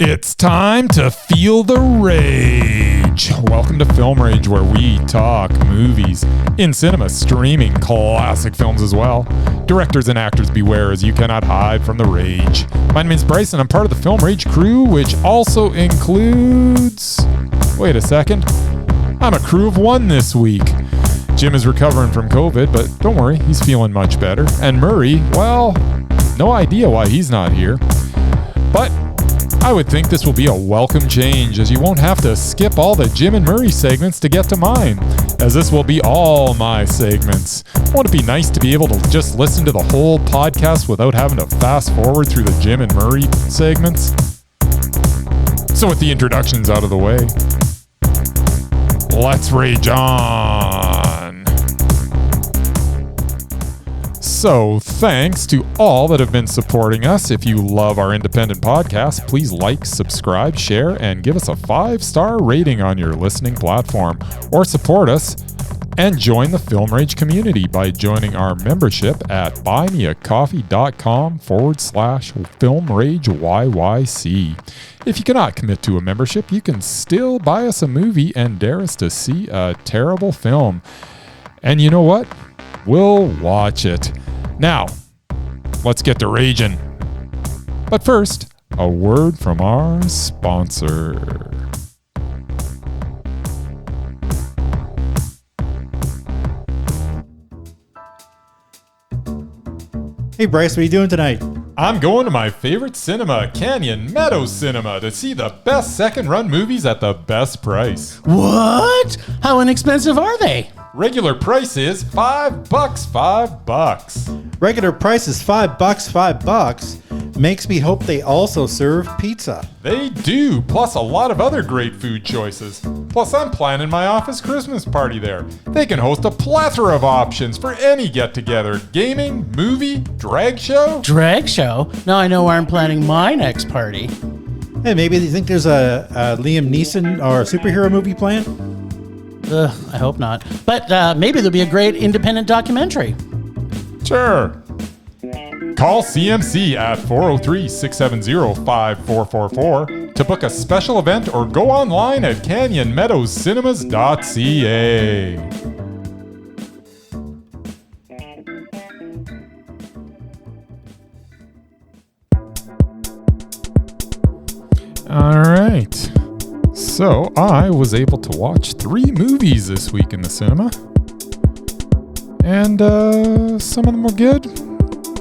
It's time to feel the rage. Welcome to Film Rage, where we talk movies, in cinema, streaming, classic films as well. Directors and actors beware, as you cannot hide from the rage. My name is Bryce, and I'm part of the Film Rage crew, which also includes... Wait a second. I'm a crew of one this week. Jim is recovering from COVID, but don't worry, he's feeling much better. And Murray, well, no idea why he's not here. But I would think this will be a welcome change, as you won't have to skip all the Jim and Murray segments to get to mine, as this will be all my segments. Won't it be nice to be able to just listen to the whole podcast without having to fast forward through the Jim and Murray segments? So with the introductions out of the way, let's rage on. So, thanks to all that have been supporting us. If you love our independent podcast, please like, subscribe, share, and give us a 5-star rating on your listening platform. Or support us and join the Film Rage community by joining our membership at buymeacoffee.com/FilmRageYYC. If you cannot commit to a membership, you can still buy us a movie and dare us to see a terrible film. And you know what? We'll watch it. Now, let's get to raging. But first, a word from our sponsor. Hey Bryce, what are you doing tonight? I'm going to my favorite cinema, Canyon Meadows Cinema, to see the best second-run movies at the best price. What? How inexpensive are they? Regular price is $5. Regular price is $5. Makes me hope they also serve pizza. They do, plus a lot of other great food choices. Plus, I'm planning my office Christmas party there. They can host a plethora of options for any get-together. Gaming, movie, drag show. Drag show? Now I know where I'm planning my next party. Hey, maybe you think there's a Liam Neeson or a superhero movie planned? I hope not. But maybe there'll be a great independent documentary. Sure. Call CMC at 403-670-5444 to book a special event or go online at canyonmeadowscinema.ca. All right. So I was able to watch 3 movies this week in the cinema. And some of them were good.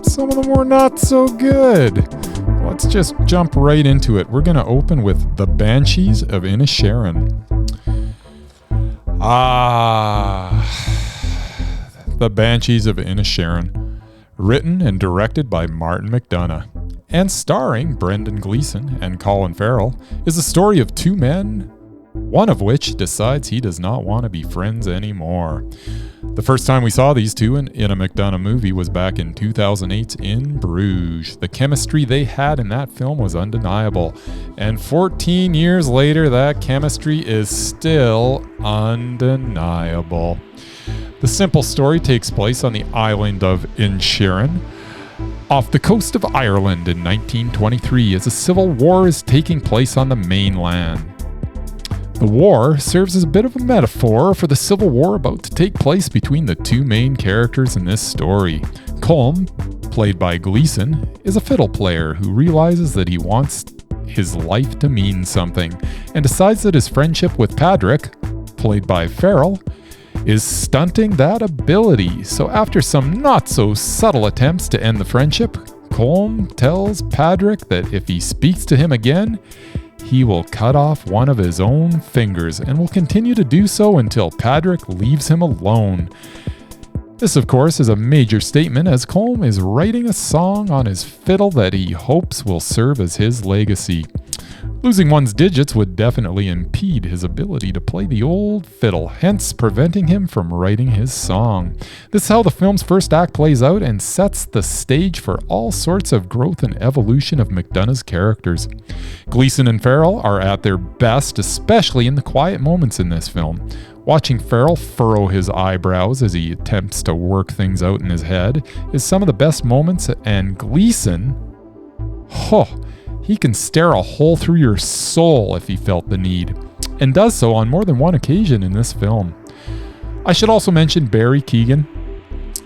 Some of them were not so good. Let's just jump right into it. We're going to open with The Banshees of Inisherin. The Banshees of Inisherin. Written and directed by Martin McDonagh. And starring Brendan Gleason and Colin Farrell, is the story of 2 men, one of which decides he does not want to be friends anymore. The first time we saw these two in a McDonagh movie was back in 2008's In Bruges. The chemistry they had in that film was undeniable. And 14 years later, that chemistry is still undeniable. The simple story takes place on the island of Inisherin, off the coast of Ireland in 1923, as a civil war is taking place on the mainland. The war serves as a bit of a metaphor for the civil war about to take place between the 2 main characters in this story. Colm, played by Gleason, is a fiddle player who realizes that he wants his life to mean something, and decides that his friendship with Patrick, played by Farrell, is stunting that ability. So after some not so subtle attempts to end the friendship, Colm tells Patrick that if he speaks to him again, he will cut off one of his own fingers and will continue to do so until Patrick leaves him alone. This, of course, is a major statement, as Colm is writing a song on his fiddle that he hopes will serve as his legacy. Losing one's digits would definitely impede his ability to play the old fiddle, hence preventing him from writing his song. This is how the film's first act plays out and sets the stage for all sorts of growth and evolution of McDonagh's characters. Gleason and Farrell are at their best, especially in the quiet moments in this film. Watching Farrell furrow his eyebrows as he attempts to work things out in his head is some of the best moments, and Gleason, He can stare a hole through your soul if he felt the need, and does so on more than one occasion in this film. I should also mention Barry Keoghan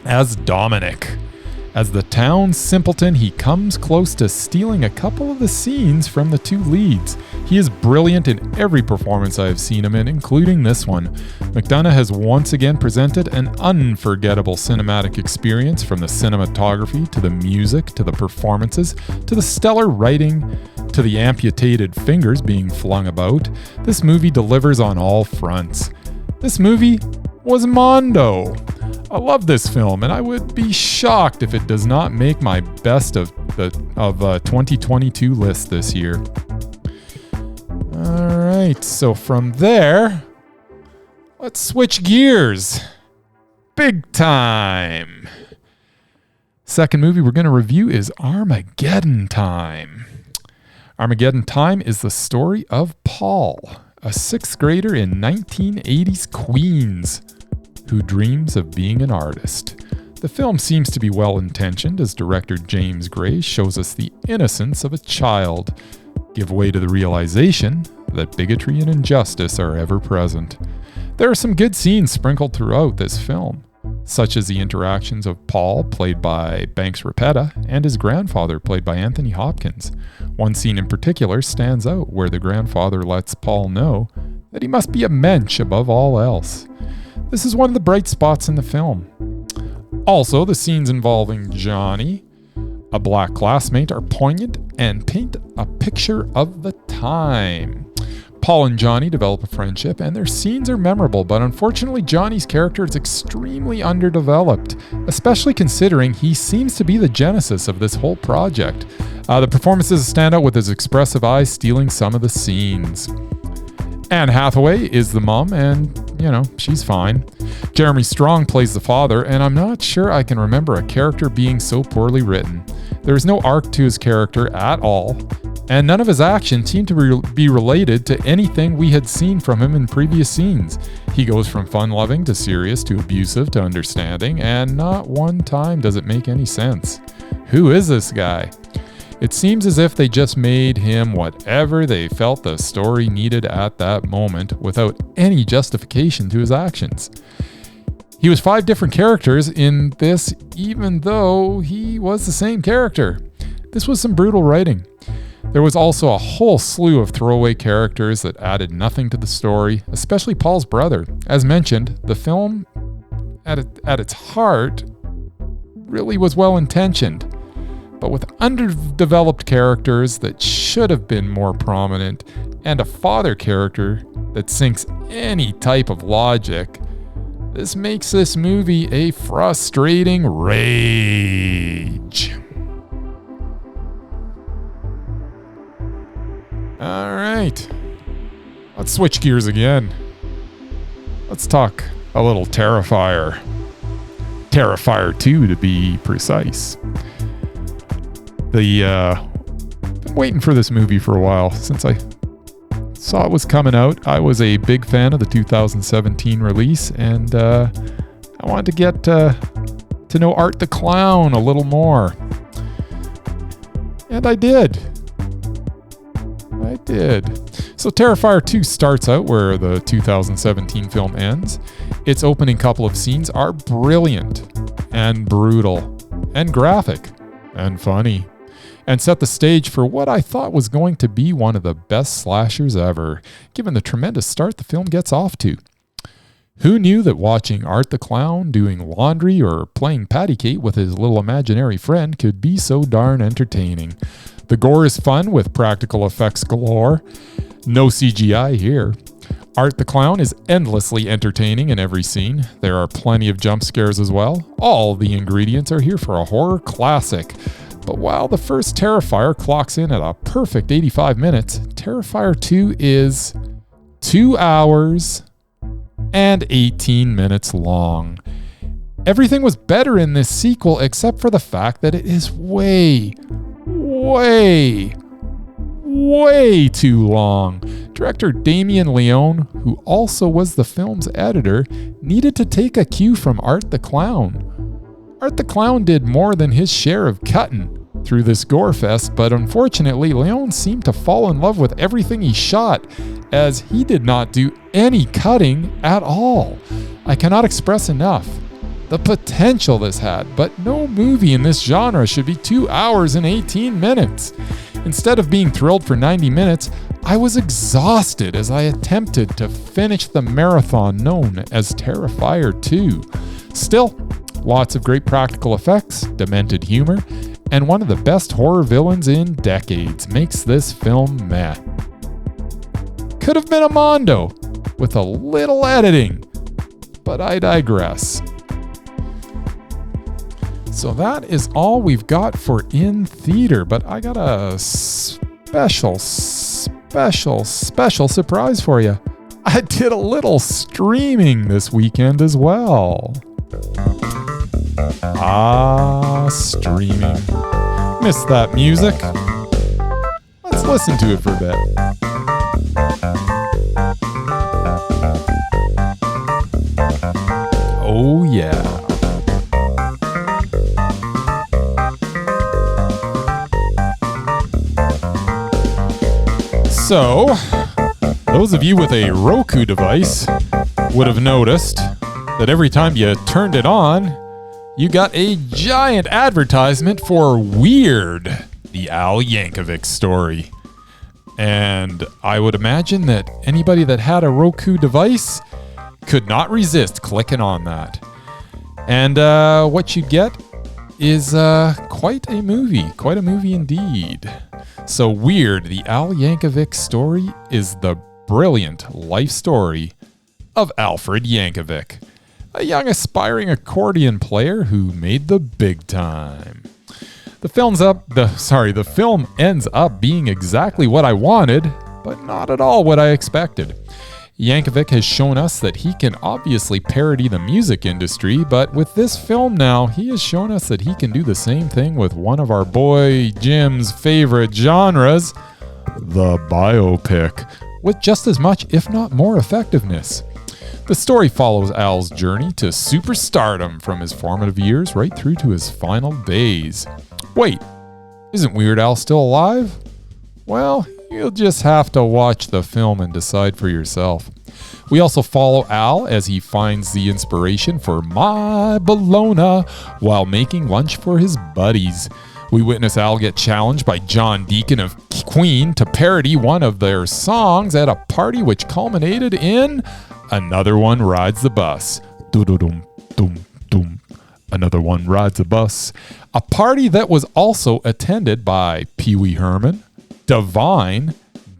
as Dominic. As the town simpleton, he comes close to stealing a couple of the scenes from the two leads. He is brilliant in every performance I have seen him in, including this one. McDonagh has once again presented an unforgettable cinematic experience, from the cinematography to the music to the performances to the stellar writing to the amputated fingers being flung about. This movie delivers on all fronts. This movie was Mondo. I love this film, and I would be shocked if it does not make my best of 2022 list this year. All right, so from there, let's switch gears. Big time. Second movie we're going to review is Armageddon Time. Armageddon Time is the story of Paul, a sixth grader in 1980s Queens, who dreams of being an artist. The film seems to be well-intentioned as director James Gray shows us the innocence of a child give way to the realization that bigotry and injustice are ever present. There are some good scenes sprinkled throughout this film, such as the interactions of Paul, played by Banks Rapetta, and his grandfather, played by Anthony Hopkins. One scene in particular stands out where the grandfather lets Paul know that he must be a mensch above all else. This is one of the bright spots in the film. Also, the scenes involving Johnny, a black classmate, are poignant and paint a picture of the time. Paul and Johnny develop a friendship, and their scenes are memorable, but unfortunately Johnny's character is extremely underdeveloped, especially considering he seems to be the genesis of this whole project. The performances stand out with his expressive eyes stealing some of the scenes. Anne Hathaway is the mom, and, she's fine. Jeremy Strong plays the father, and I'm not sure I can remember a character being so poorly written. There is no arc to his character at all, and none of his actions seem to be related to anything we had seen from him in previous scenes. He goes from fun-loving to serious to abusive to understanding, and not one time does it make any sense. Who is this guy? It seems as if they just made him whatever they felt the story needed at that moment, without any justification to his actions. He was 5 different characters in this, even though he was the same character. This was some brutal writing. There was also a whole slew of throwaway characters that added nothing to the story, especially Paul's brother. As mentioned, the film, at its heart, really was well-intentioned, but with underdeveloped characters that should have been more prominent, and a father character that sinks any type of logic, this makes this movie a frustrating rage. All right, let's switch gears again. Let's talk a little Terrifier. Terrifier 2 to be precise. Been waiting for this movie for a while. Since I saw it was coming out, I was a big fan of the 2017 release, and I wanted to get to know Art the Clown a little more. And I did. So Terrifier 2 starts out where the 2017 film ends. Its opening couple of scenes are brilliant and brutal and graphic and funny, and set the stage for what I thought was going to be one of the best slashers ever, given the tremendous start the film gets off to. Who knew that watching Art the Clown doing laundry or playing patty cake with his little imaginary friend could be so darn entertaining? The gore is fun with practical effects galore. No CGI here. Art the Clown is endlessly entertaining in every scene. There are plenty of jump scares as well. All the ingredients are here for a horror classic. But while the first Terrifier clocks in at a perfect 85 minutes, Terrifier 2 is 2 hours and 18 minutes long. Everything was better in this sequel except for the fact that it is way too long. Director Damien Leone, who also was the film's editor, needed to take a cue from Art the Clown. Art the Clown did more than his share of cutting. through this gore fest, but unfortunately, Leone seemed to fall in love with everything he shot, as he did not do any cutting at all. I cannot express enough the potential this had, but no movie in this genre should be 2 hours and 18 minutes. Instead of being thrilled for 90 minutes, I was exhausted as I attempted to finish the marathon known as Terrifier 2. Still, lots of great practical effects, demented humor, and one of the best horror villains in decades makes this film meh. Could have been a Mondo with a little editing, but I digress. So that is all we've got for in theater, but I got a special surprise for you. I did a little streaming this weekend as well. Streaming. Missed that music. Let's listen to it for a bit. Oh yeah. So, those of you with a Roku device would have noticed that every time you turned it on, you got a giant advertisement for Weird, the Al Yankovic story. And I would imagine that anybody that had a Roku device could not resist clicking on that. And what you get is quite a movie indeed. So Weird, the Al Yankovic story is the brilliant life story of Alfred Yankovic, a young aspiring accordion player who made the big time. The film ends up being exactly what I wanted, but not at all what I expected. Yankovic has shown us that he can obviously parody the music industry, but with this film now, he has shown us that he can do the same thing with one of our boy Jim's favorite genres, the biopic, with just as much, if not more, effectiveness. The story follows Al's journey to superstardom from his formative years right through to his final days. Wait, isn't Weird Al still alive? Well, you'll just have to watch the film and decide for yourself. We also follow Al as he finds the inspiration for My Bologna while making lunch for his buddies. We witness Al get challenged by John Deacon of Queen to parody one of their songs at a party, which culminated in Another One Rides the Bus. Do-do-dum, dum, dum. Another One Rides the Bus. A party that was also attended by Pee Wee Herman, Divine,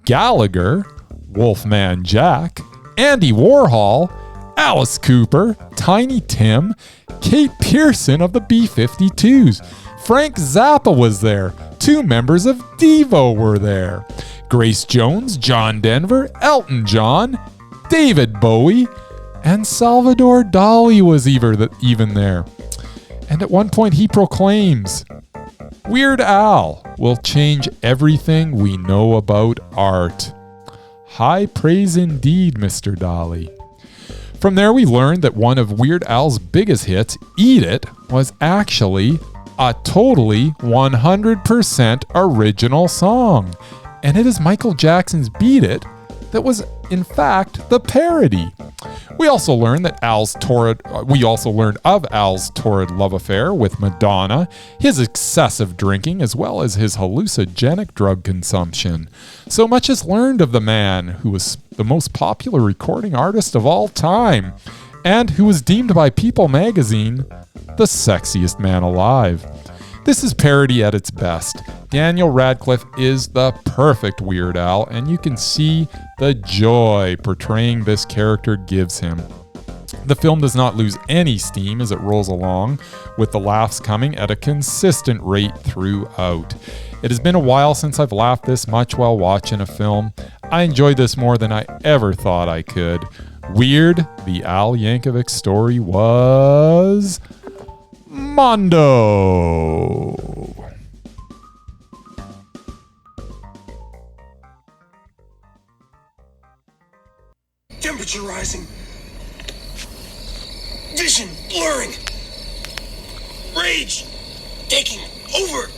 Gallagher, Wolfman Jack, Andy Warhol, Alice Cooper, Tiny Tim, Kate Pearson of the B-52s. Frank Zappa was there. 2 members of Devo were there. Grace Jones, John Denver, Elton John, David Bowie, and Salvador Dali was even there. And at one point he proclaims, Weird Al will change everything we know about art. High praise indeed, Mr. Dali. From there we learned that one of Weird Al's biggest hits, Eat It, was actually a totally 100% original song. And it is Michael Jackson's Beat It that was, in fact, the parody. We also learned of Al's torrid love affair with Madonna, his excessive drinking, as well as his hallucinogenic drug consumption. So much is learned of the man who was the most popular recording artist of all time, and who was deemed by People magazine the sexiest man alive. This is parody at its best. Daniel Radcliffe is the perfect Weird Al, and you can see the joy portraying this character gives him. The film does not lose any steam as it rolls along, with the laughs coming at a consistent rate throughout. It has been a while since I've laughed this much while watching a film. I enjoyed this more than I ever thought I could. Weird, the Al Yankovic story was Mondo. Temperature rising. Vision blurring. Rage taking over.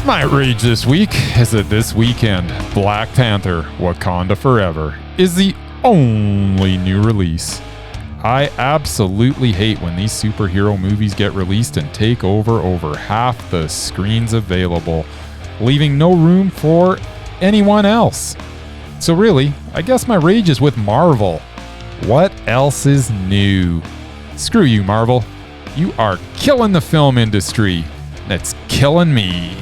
My rage this week is that this weekend, Black Panther: Wakanda Forever is the only new release. I absolutely hate when these superhero movies get released and take over half the screens available, leaving no room for anyone else. So really, I guess my rage is with Marvel. What else is new? Screw you, Marvel. You are killing the film industry. That's killing me.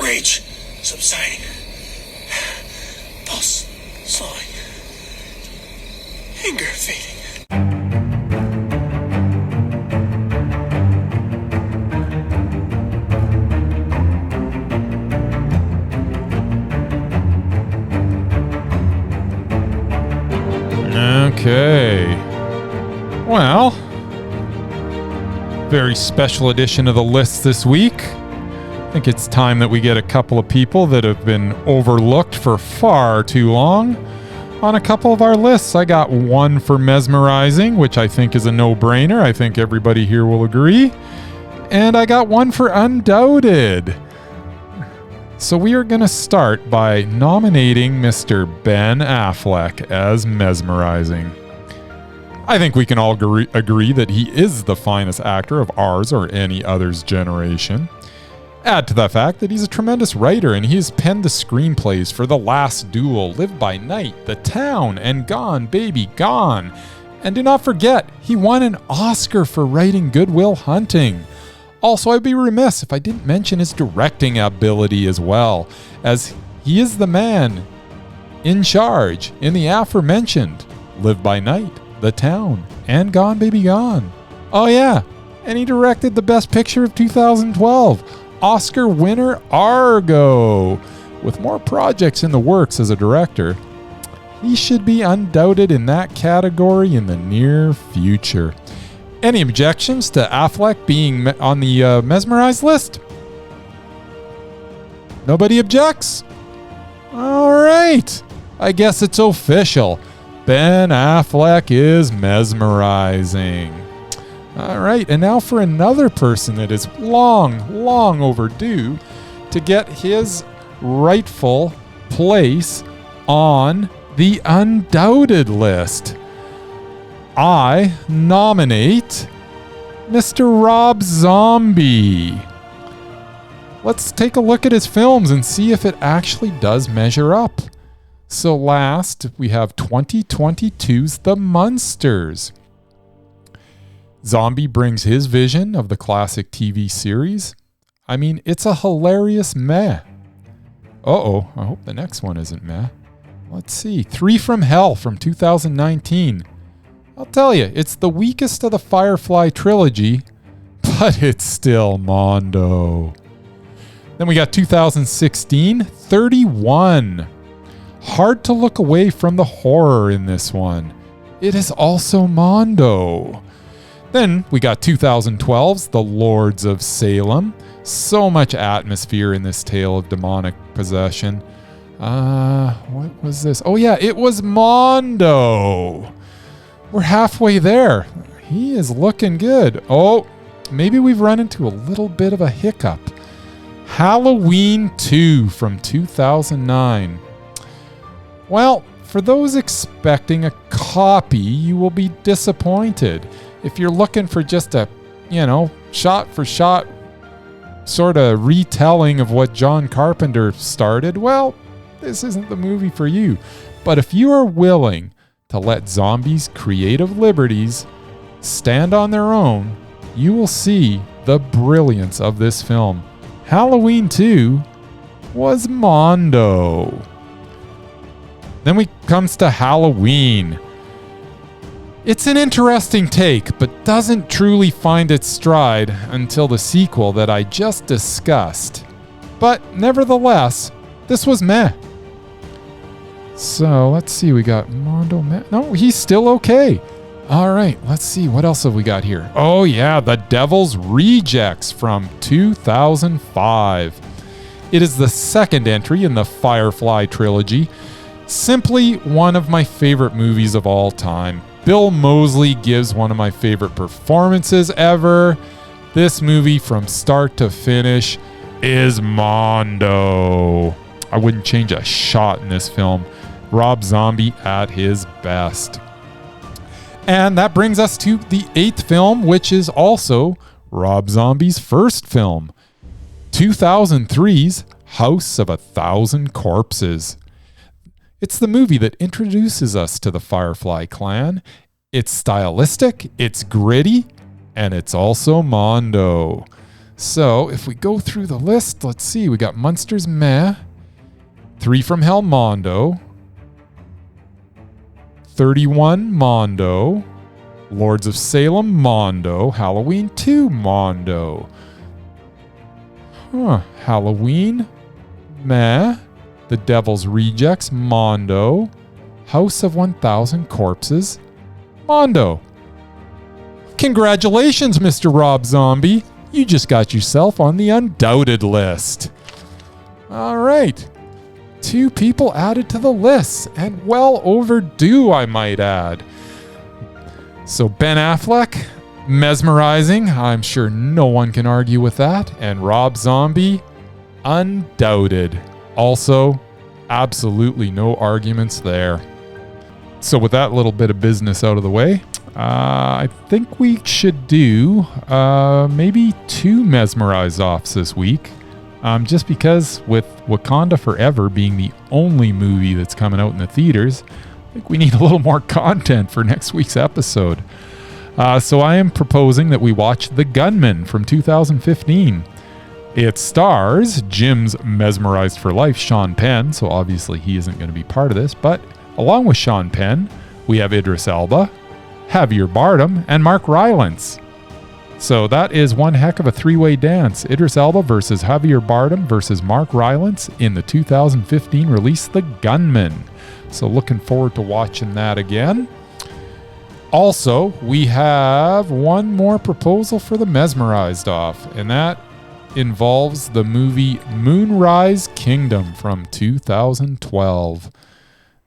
Rage subsiding. Pulse slowing. Anger fading. Okay. Well, very special edition of the list this week. I think it's time that we get a couple of people that have been overlooked for far too long on a couple of our lists. I got one for Mesmerizing, which I think is a no-brainer. I think everybody here will agree. And I got one for Undoubted. So we are going to start by nominating Mr. Ben Affleck as Mesmerizing. I think we can all agree that he is the finest actor of ours or any other's generation. Add to the fact that he's a tremendous writer and he has penned the screenplays for The Last Duel, Live by Night, The Town, and Gone, Baby, Gone. And do not forget, he won an Oscar for writing Good Will Hunting. Also, I'd be remiss if I didn't mention his directing ability as well, as he is the man in charge in the aforementioned Live by Night, The Town, and Gone Baby Gone. Oh yeah, and he directed the Best Picture of 2012, Oscar winner Argo. With more projects in the works as a director, he should be undoubted in that category in the near future. Any objections to Affleck being on the Mesmerized list? Nobody objects? All right. I guess it's official. Ben Affleck is Mesmerizing. All right. And now for another person that is long overdue to get his rightful place on the Undoubted list. I nominate Mr. Rob Zombie. Let's take a look at his films and see if it actually does measure up. So last, we have 2022's The Munsters. Zombie brings his vision of the classic TV series. I mean, it's a hilarious meh. Uh-oh, I hope the next one isn't meh. Let's see, 3 from Hell from 2019. I'll tell you, it's the weakest of the Firefly trilogy, but it's still Mondo. Then we got 2016, 31. Hard to look away from the horror in this one. It is also Mondo. Then we got 2012's The Lords of Salem. So much atmosphere in this tale of demonic possession. What was this? Oh yeah, it was Mondo. We're halfway there. He is looking good. Oh, maybe we've run into a little bit of a hiccup. Halloween 2 from 2009. Well, for those expecting a copy, you will be disappointed. If you're looking for just a, shot for shot sort of retelling of what John Carpenter started, well, this isn't the movie for you. But if you are willing to let zombies' creative liberties stand on their own, you will see the brilliance of this film. Halloween 2 was Mondo. Then we comes to Halloween. It's an interesting take, but doesn't truly find its stride until the sequel that I just discussed. But nevertheless, this was meh. So let's see, we got Mondo. No, he's still okay. All right, let's see, what else have we got here? Oh yeah, The Devil's Rejects from 2005. It is the second entry in the Firefly trilogy. Simply one of my favorite movies of all time. Bill Moseley gives one of my favorite performances ever. This movie from start to finish is Mondo. I wouldn't change a shot in this film. Rob Zombie at his best. And that brings us to the 8th film, which is also Rob Zombie's first film, 2003's House of a Thousand Corpses. It's the movie that introduces us to the Firefly clan. It's stylistic, it's gritty, and it's also Mondo. So if we go through the list, let's see. We got Munsters Meh, 3 from Hell Mondo, 31 Mondo, Lords of Salem Mondo, Halloween 2 Mondo. Halloween Meh, The Devil's Rejects Mondo, House of 1000 Corpses Mondo. Congratulations, Mr. Rob Zombie. You just got yourself on the Undoubted list. All right. 2 people added to the list, and well overdue, I might add. So Ben Affleck, Mesmerizing, I'm sure no one can argue with that, and Rob Zombie, Undoubted. Also, absolutely no arguments there. So with that little bit of business out of the way, I think we should do maybe 2 Mesmerized Offs this week. Just because with Wakanda Forever being the only movie that's coming out in the theaters, I think we need a little more content for next week's episode. So I am proposing that we watch The Gunman from 2015. It stars Jim's Mesmerized for Life, Sean Penn, so obviously he isn't going to be part of this, but along with Sean Penn, we have Idris Elba, Javier Bardem, and Mark Rylance. So that is one heck of a 3-way dance. Idris Elba versus Javier Bardem versus Mark Rylance in the 2015 release The Gunman. So looking forward to watching that again. Also, we have one more proposal for the Mesmerized Off, and that involves the movie Moonrise Kingdom from 2012.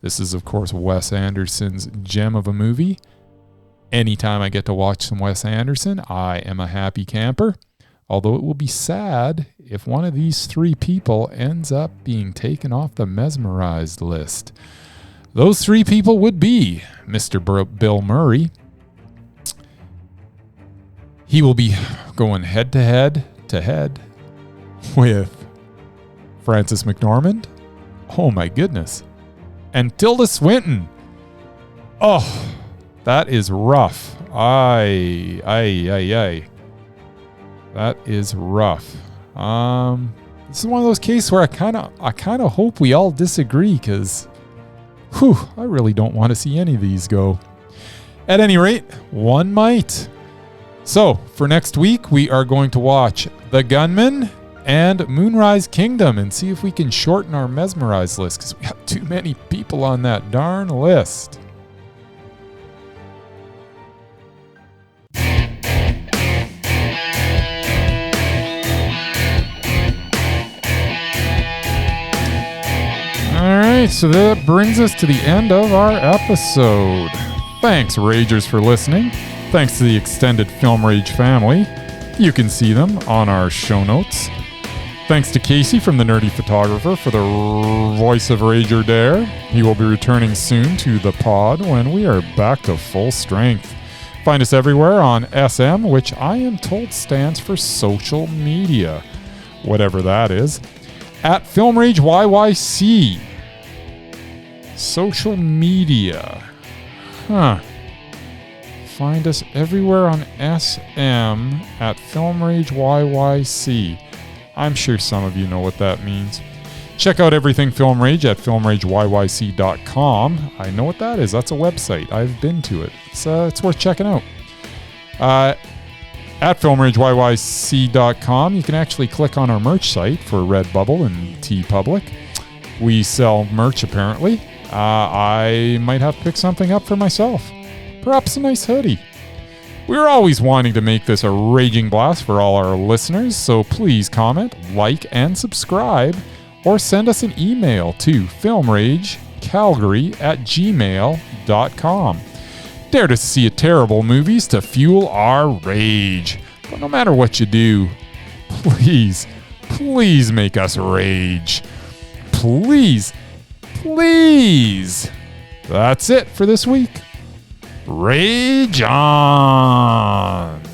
This is, of course, Wes Anderson's gem of a movie. Anytime I get to watch some Wes Anderson, I am a happy camper. Although it will be sad if one of these 3 people ends up being taken off the Mesmerized list. Those 3 people would be Mr. Bill Murray. He will be going head-to-head with Frances McDormand. Oh my goodness. And Tilda Swinton. Oh, that is rough. Aye. That is rough. This is one of those cases where I kind of hope we all disagree, because I really don't want to see any of these go. At any rate, one might. So, for next week, we are going to watch The Gunman and Moonrise Kingdom and see if we can shorten our Mesmerized list, because we have too many people on that darn list. Alright, so that brings us to the end of our episode. Thanks, Ragers, for listening. Thanks to the extended Film Rage family. You can see them on our show notes. Thanks to Casey from The Nerdy Photographer for the voice of Rager Dare. He will be returning soon to the pod when we are back to full strength. Find us everywhere on SM, which I am told stands for social media. Whatever that is. At Film Rage YYC. Social media. Find us everywhere on SM at Film Rage YYC. I'm sure some of you know what that means. Check out everything Film Rage at filmrageyyc.com. I know what that is. That's a website. I've been to it. It's worth checking out. At filmrageyyc.com, you can actually click on our merch site for Redbubble and TeePublic. We sell merch, apparently. I might have to pick something up for myself. Perhaps a nice hoodie. We're always wanting to make this a raging blast for all our listeners, so please comment, like, and subscribe, or send us an email to filmragecalgary@gmail.com. dare to see terrible movies to fuel our rage. But no matter what you do, please, please make us rage. Please, please. That's it for this week. Rage on.